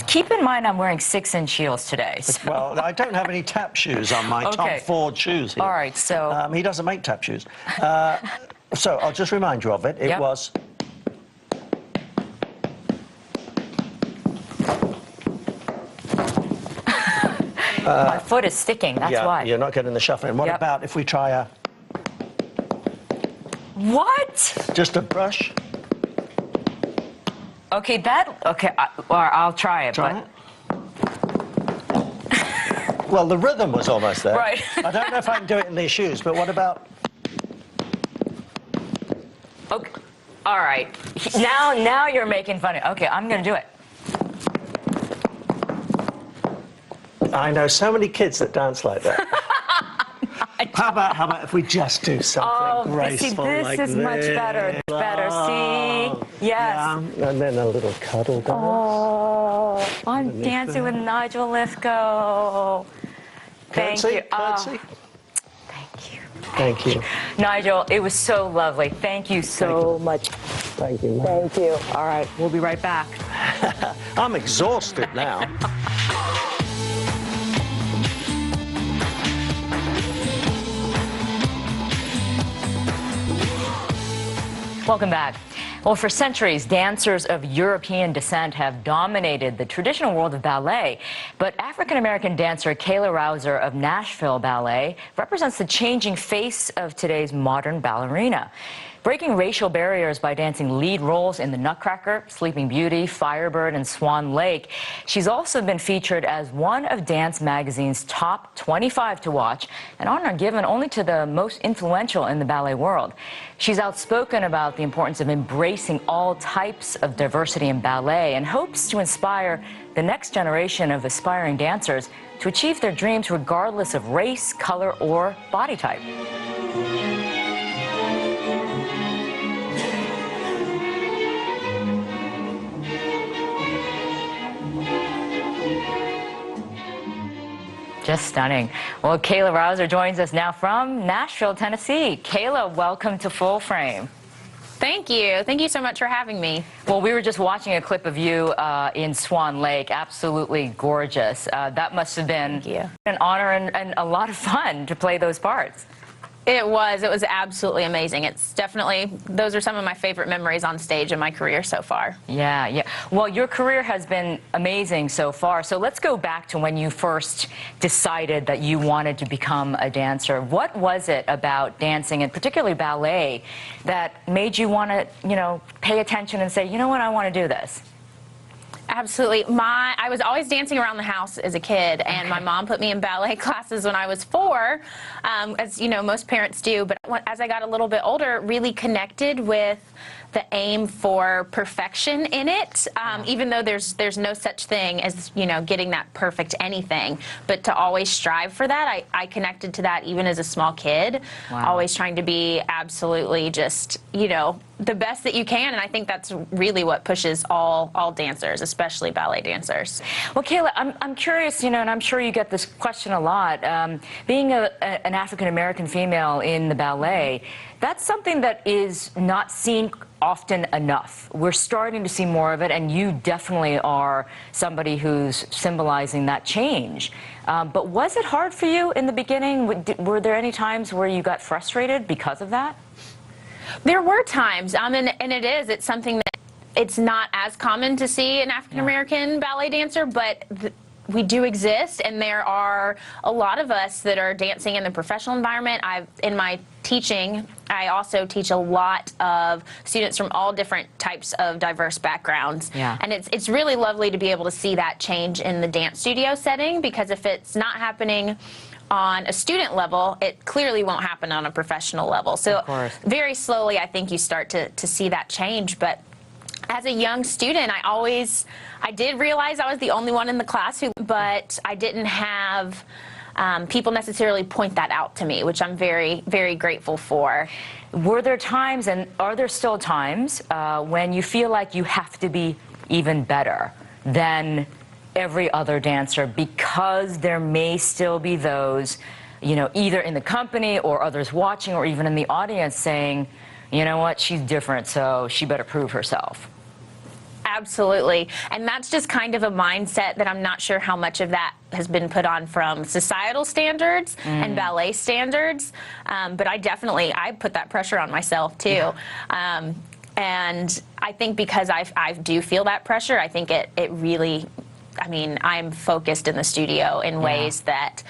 keep in mind I'm wearing 6-inch heels today. So. Well, I don't have any tap shoes on my Tom Ford shoes here. All right, so... he doesn't make tap shoes. So, I'll just remind you of it. It was... my foot is sticking, that's why. You're not getting the shuffling. What about if we try a... What? Just a brush. Okay, I'll try it. Try it. Well, the rhythm was almost there. Right. I don't know if I can do it in these shoes, but what about... Okay. All right. Now you're making fun of... Okay, I'm going to do it. I know so many kids that dance like that. How about if we just do something graceful like this? This is much better. Better. See? Yes. Yeah. And then a little cuddle dance. Oh, I'm dancing with Nigel Lythgoe. Thank you. Curtsy. Thank you. Thank you. Nigel, it was so lovely. Thank you so much. Thank you. Thank you. All right, we'll be right back. I'm exhausted now. Welcome back. Well, for centuries, dancers of European descent have dominated the traditional world of ballet. But African-American dancer Kayla Rouser of Nashville Ballet represents the changing face of today's modern ballerina. Breaking racial barriers by dancing lead roles in The Nutcracker, Sleeping Beauty, Firebird, and Swan Lake. She's also been featured as one of Dance Magazine's top 25 to watch, an honor given only to the most influential in the ballet world. She's outspoken about the importance of embracing all types of diversity in ballet and hopes to inspire the next generation of aspiring dancers to achieve their dreams regardless of race, color, or body type. Just stunning. Well, Kayla Rouser joins us now from Nashville, Tennessee. Kayla, welcome to Full Frame. Thank you. Thank you so much for having me. Well, we were just watching a clip of you in Swan Lake. Absolutely gorgeous. That must have been an honor and a lot of fun to play those parts. It was absolutely amazing. It's definitely, those are some of my favorite memories on stage in my career so far. Yeah, yeah. Well, your career has been amazing so far. So let's go back to when you first decided that you wanted to become a dancer. What was it about dancing, and particularly ballet, that made you want to, pay attention and say, you know what, I want to do this? Absolutely. I was always dancing around the house as a kid, and my mom put me in ballet classes when I was 4, as you know, most parents do. But as I got a little bit older, really connected with the aim for perfection in it, even though there's no such thing as, you know, getting that perfect anything, but to always strive for that. I connected to that even as a small kid, always trying to be absolutely just, you know, the best that you can, and I think that's really what pushes all dancers, especially ballet dancers. Well, Kayla, I'm curious, you know, and I'm sure you get this question a lot. Being an African-American female in the ballet, that's something that is not seen often enough. We're starting to see more of it, and you definitely are somebody who's symbolizing that change. But was it hard for you in the beginning? Were there any times where you got frustrated because of that? There were times, and it's something that it's not as common to see an African-American ballet dancer, but we do exist, and there are a lot of us that are dancing in the professional environment. In my teaching, I also teach a lot of students from all different types of diverse backgrounds. And it's really lovely to be able to see that change in the dance studio setting, because if it's not happening on a student level, it clearly won't happen on a professional level. So very slowly, I think you start to see that change. But as a young student, I did realize I was the only one in the class but I didn't have people necessarily point that out to me, which I'm very, very grateful for. Were there times, and are there still times, when you feel like you have to be even better than every other dancer, because there may still be those, you know, either in the company or others watching or even in the audience saying, you know what, she's different, so she better prove herself? Absolutely. And that's just kind of a mindset that I'm not sure how much of that has been put on from societal standards and ballet standards. But I put that pressure on myself too. And I think because I do feel that pressure, I think it really, I mean, I'm focused in the studio in ways that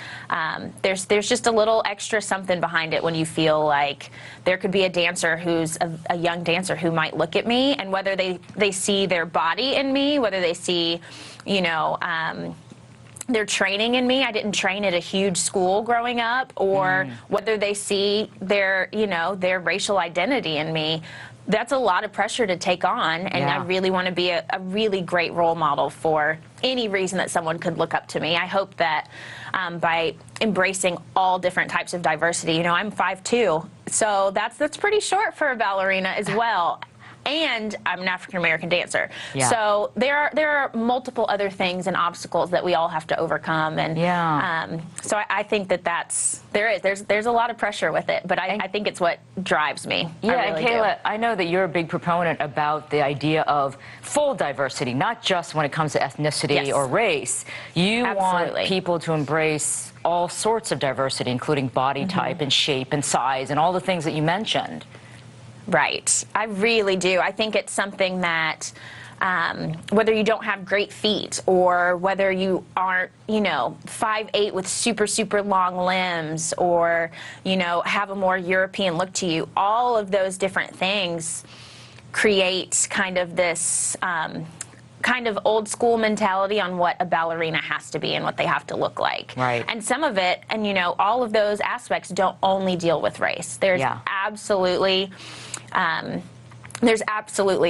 there's just a little extra something behind it when you feel like there could be a dancer who's a young dancer who might look at me, and whether they see their body in me, whether they see, you know, their training in me. I didn't train at a huge school growing up, or whether they see their, you know, their racial identity in me. That's a lot of pressure to take on, and I really want to be a really great role model for any reason that someone could look up to me. I hope that by embracing all different types of diversity, you know, I'm 5'2", so that's pretty short for a ballerina as well. And I'm an African-American dancer. So there are multiple other things and obstacles that we all have to overcome. And so I think there's a lot of pressure with it, but I think it's what drives me. And Kayla, I know that you're a big proponent about the idea of full diversity, not just when it comes to ethnicity or race. You want people to embrace all sorts of diversity, including body type and shape and size and all the things that you mentioned. Right. I really do. I think it's something that whether you don't have great feet, or whether you aren't, you know, 5'8" with super, super long limbs, or, you know, have a more European look to you, all of those different things create kind of this kind of old school mentality on what a ballerina has to be and what they have to look like. And some of it, and you know, all of those aspects don't only deal with race. There's absolutely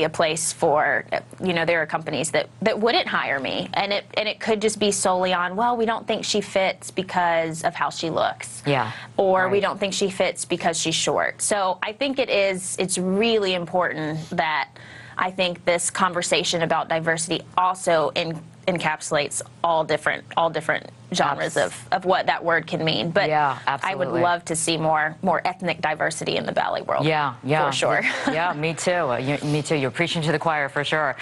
a place for, you know, there are companies that wouldn't hire me, and it could just be solely on, well, we don't think she fits because of how she looks, or we don't think she fits because she's short. So I think it's really important that I think this conversation about diversity also encapsulates all different genres of what that word can mean. But I would love to see more ethnic diversity in the ballet world. For sure. Me too. Me too. You're preaching to the choir for sure.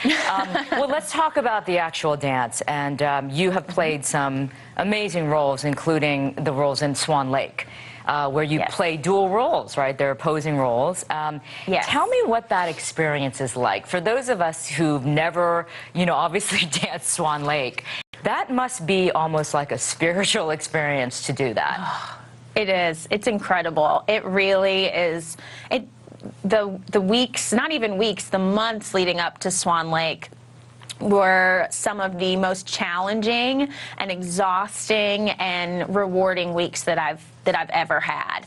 Well, let's talk about the actual dance. And you have played some amazing roles, including the roles in Swan Lake, where you play dual roles, right? They're opposing roles. Tell me what that experience is like. For those of us who've never, you know, obviously danced Swan Lake, that must be almost like a spiritual experience to do that. It is. It's incredible. It really is. The weeks, not even weeks, the months leading up to Swan Lake were some of the most challenging and exhausting and rewarding weeks that I've ever had.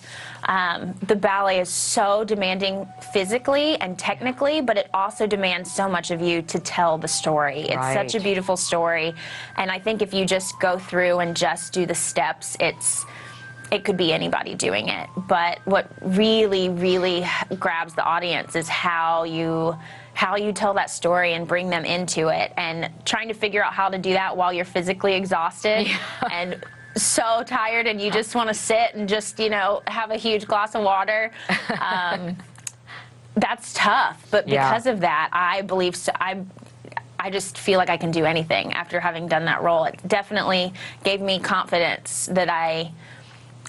The ballet is so demanding physically and technically, but it also demands so much of you to tell the story. It's such a beautiful story, and I think if you just go through and just do the steps, it could be anybody doing it. But what really, really grabs the audience is how you tell that story and bring them into it, and trying to figure out how to do that while you're physically exhausted and so tired and you just want to sit and just, you know, have a huge glass of water. That's tough, but because of that, I believe I just feel like I can do anything after having done that role. It definitely gave me confidence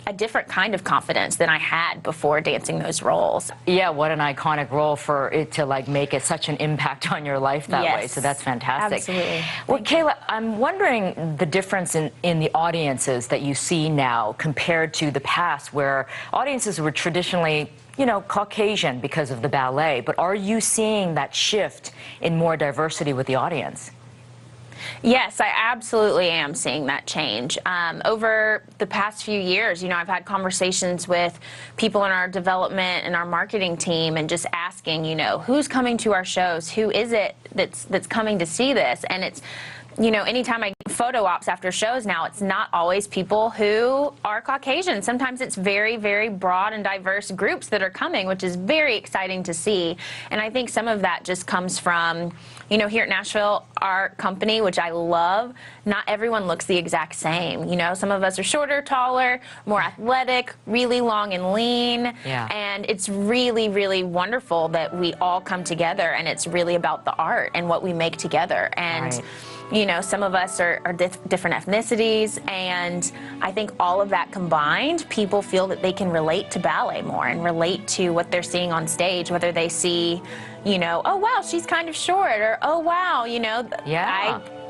a different kind of confidence than I had before dancing those roles. Yeah, what an iconic role for it to like make it such an impact on your life that way. So that's fantastic. Absolutely. Well, Kayla, I'm wondering the difference in the audiences that you see now compared to the past, where audiences were traditionally, you know, Caucasian because of the ballet, but are you seeing that shift in more diversity with the audience? Yes, I absolutely am seeing that change. Over the past few years, you know, I've had conversations with people in our development and our marketing team and just asking, you know, who's coming to our shows? Who is it that's coming to see this? And it's, you know, anytime I get photo ops after shows now, it's not always people who are Caucasian. Sometimes it's very, very broad and diverse groups that are coming, which is very exciting to see. And I think some of that just comes from, you know, here at Nashville, our company, which I love, not everyone looks the exact same. You know, some of us are shorter, taller, more athletic, really long and lean. Yeah. And it's really, really wonderful that we all come together, and it's really about the art and what we make together. And you know, some of us are different ethnicities, and I think all of that combined, people feel that they can relate to ballet more and relate to what they're seeing on stage, whether they see, you know, oh wow, she's kind of short, or oh wow, you know,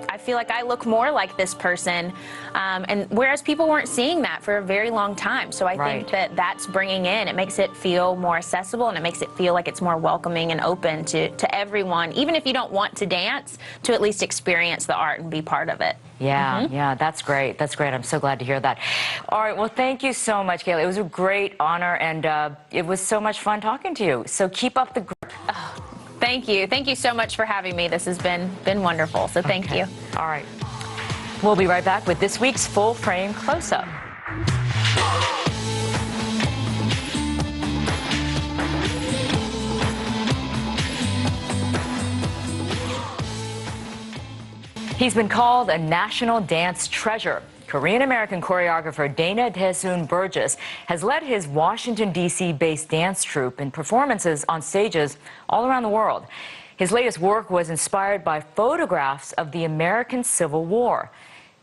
I feel like I look more like this person, and whereas people weren't seeing that for a very long time. So I think that that's bringing in, it makes it feel more accessible, and it makes it feel like it's more welcoming and open to everyone, even if you don't want to dance, to at least experience the art and be part of it. Yeah, yeah, that's great. That's great. I'm so glad to hear that. All right, well, thank you so much, Kayla. It was a great honor, and it was so much fun talking to you. So keep up the grip. Thank you. Thank you so much for having me. This has been wonderful, so thank you. All right. We'll be right back with this week's Full Frame Close-Up. He's been called a national dance treasure. Korean-American choreographer Dana Daesoon Burgess has led his Washington, D.C.-based dance troupe in performances on stages all around the world. His latest work was inspired by photographs of the American Civil War.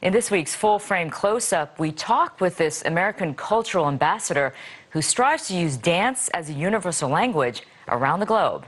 In this week's Full Frame Close-Up, we talk with this American cultural ambassador who strives to use dance as a universal language around the globe.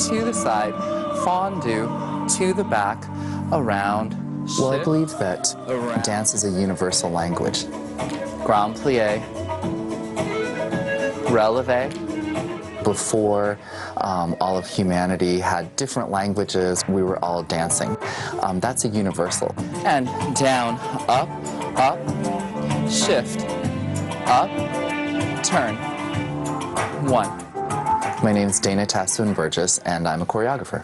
To the side, fondue, to the back, around. Well, I believe that dance is a universal language. Grand plie, releve. Before all of humanity had different languages, we were all dancing. That's a universal. And down, up, shift, up, turn, 1. My name is Dana Daesoon Burgess, and I'm a choreographer.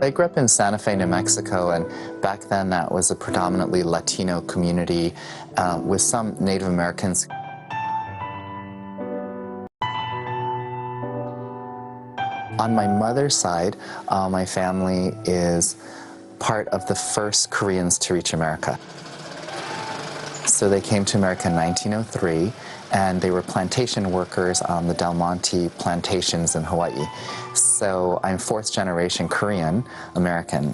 I grew up in Santa Fe, New Mexico, and back then that was a predominantly Latino community with some Native Americans. On my mother's side, my family is part of the first Koreans to reach America. So they came to America in 1903, and they were plantation workers on the Del Monte plantations in Hawaii. So I'm fourth generation Korean American.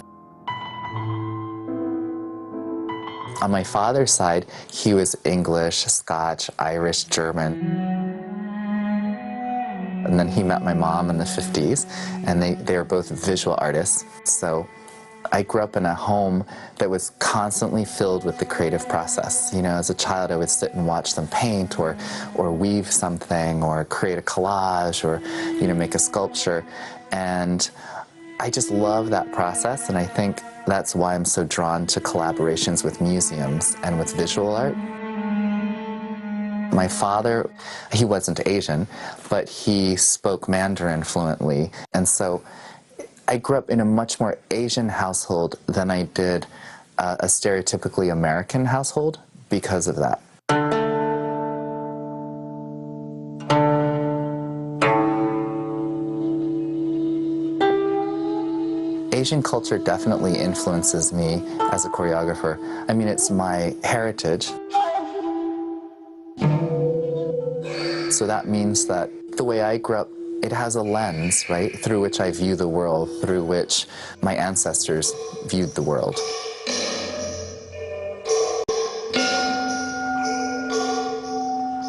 On my father's side, he was English, Scotch, Irish, German. And then he met my mom in the 50s, and they were both visual artists. So I grew up in a home that was constantly filled with the creative process. You know, as a child, I would sit and watch them paint or weave something or create a collage or, you know, make a sculpture. And I just love that process, and I think that's why I'm so drawn to collaborations with museums and with visual art. My father, he wasn't Asian, but he spoke Mandarin fluently, and so I grew up in a much more Asian household than I did a stereotypically American household because of that. Asian culture definitely influences me as a choreographer. I mean, it's my heritage. So that means that the way I grew up, it has a lens, right, through which I view the world, through which my ancestors viewed the world.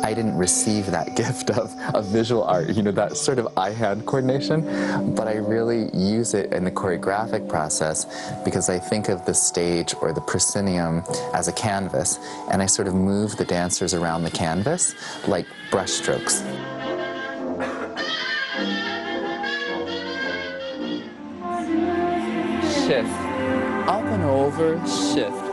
I didn't receive that gift of visual art, you know, that sort of eye-hand coordination, but I really use it in the choreographic process because I think of the stage or the proscenium as a canvas, and I sort of move the dancers around the canvas like brush strokes. Shift. Up and over, shift.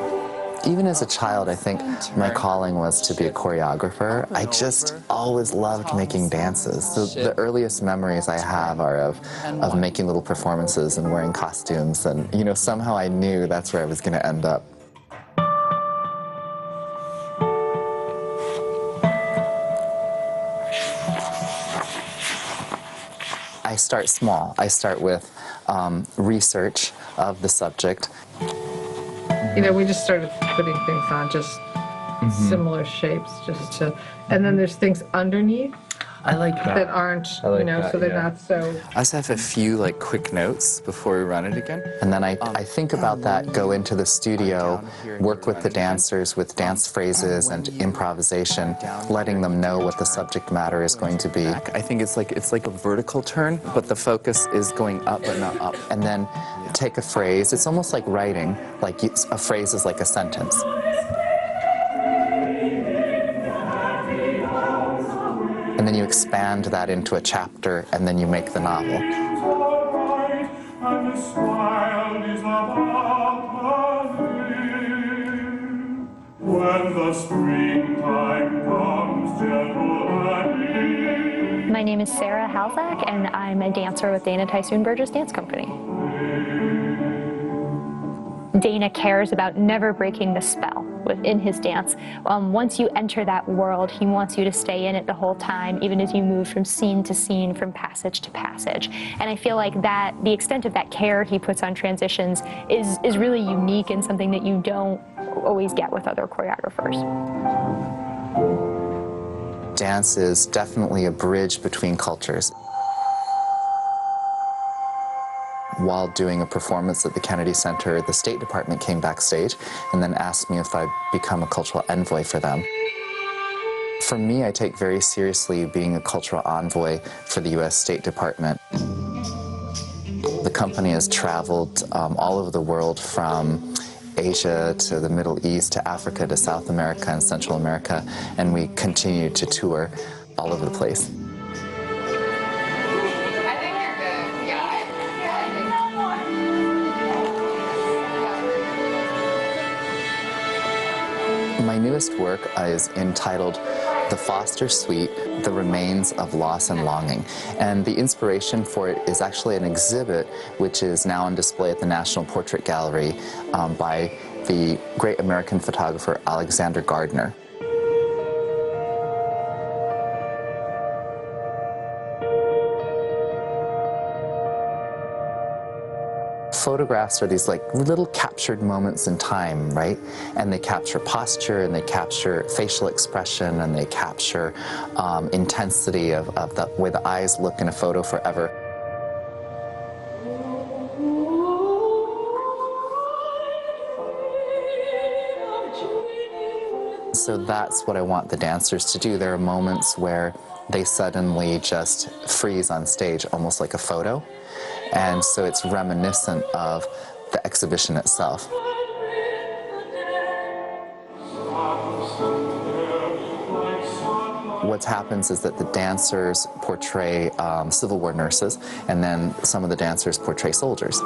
Even as a child, I think my calling was to be a choreographer. I just always loved making dances. So the earliest memories I have are of making little performances and wearing costumes, and you know, somehow I knew that's where I was going to end up. I start small. I start with research of the subject. You know, we just started putting things on, just similar shapes, just to, and then there's things underneath. I like that. That aren't, like you know, that, so they're yeah. not so. I also have a few like quick notes before we run it again. And then I think about that, go into the studio, work with the dancers with dance phrases and improvisation, letting them know what the subject matter is going to be. I think it's like a vertical turn, but the focus is going up but not up. And then take a phrase. It's almost like writing, like a phrase is like a sentence. And then you expand that into a chapter, and then you make the novel. My name is Sarah Halzak, and I'm a dancer with Dana Tysoon Burgess Dance Company. Dana cares about never breaking the spell within his dance. Once you enter that world, he wants you to stay in it the whole time, even as you move from scene to scene, from passage to passage. And I feel like that, the extent of that care he puts on transitions is really unique and something that you don't always get with other choreographers. Dance is definitely a bridge between cultures. While doing a performance at the Kennedy Center, the State Department came backstage and then asked me if I'd become a cultural envoy for them. For me, I take very seriously being a cultural envoy for the U.S. State Department. The company has traveled all over the world, from Asia to the Middle East to Africa to South America and Central America, and we continue to tour all over the place. My newest work is entitled The Foster Suite, The Remains of Loss and Longing. And the inspiration for it is actually an exhibit which is now on display at the National Portrait Gallery by the great American photographer Alexander Gardner. Photographs are these like little captured moments in time, right? And they capture posture, and they capture facial expression, and they capture intensity of the way the eyes look in a photo forever. So that's what I want the dancers to do. There are moments where they suddenly just freeze on stage, almost like a photo. And so it's reminiscent of the exhibition itself. What happens is that the dancers portray Civil War nurses, and then some of the dancers portray soldiers.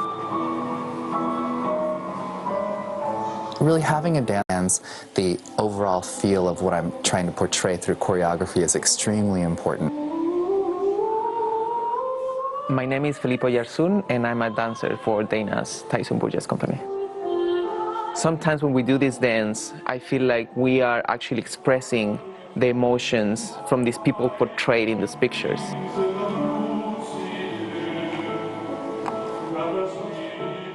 Really having a dance, the overall feel of what I'm trying to portray through choreography is extremely important. My name is Filippo Yarsun, and I'm a dancer for Dana's Tyson Burgess company. Sometimes when we do this dance, I feel like we are actually expressing the emotions from these people portrayed in these pictures.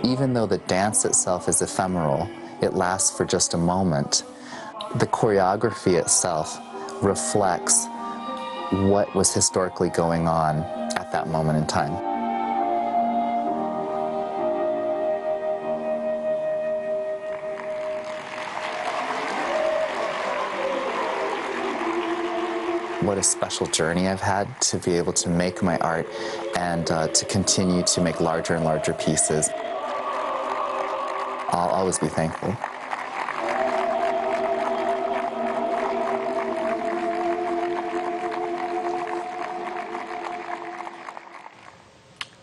Even though the dance itself is ephemeral, it lasts for just a moment, the choreography itself reflects what was historically going on at that moment in time. What a special journey I've had to be able to make my art and to continue to make larger and larger pieces. I'll always be thankful.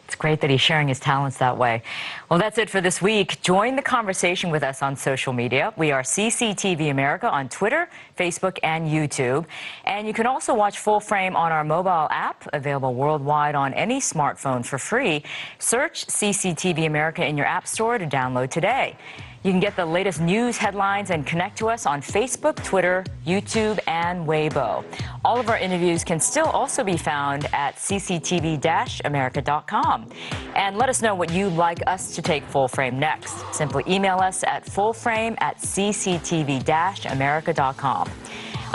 It's great that he's sharing his talents that way. Well, that's it for this week. Join the conversation with us on social media. We are CCTV America on Twitter, Facebook, and YouTube. And you can also watch Full Frame on our mobile app, available worldwide on any smartphone for free. Search CCTV America in your app store to download today. You can get the latest news headlines and connect to us on Facebook, Twitter, YouTube, and Weibo. All of our interviews can still also be found at cctv-america.com. And let us know what you'd like us to take Full Frame next. Simply email us at fullframe@cctv-america.com.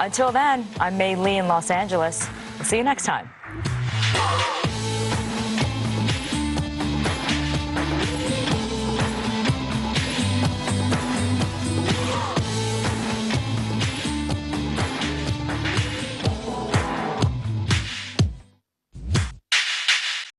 Until then, I'm Mei Lee in Los Angeles. We'll see you next time.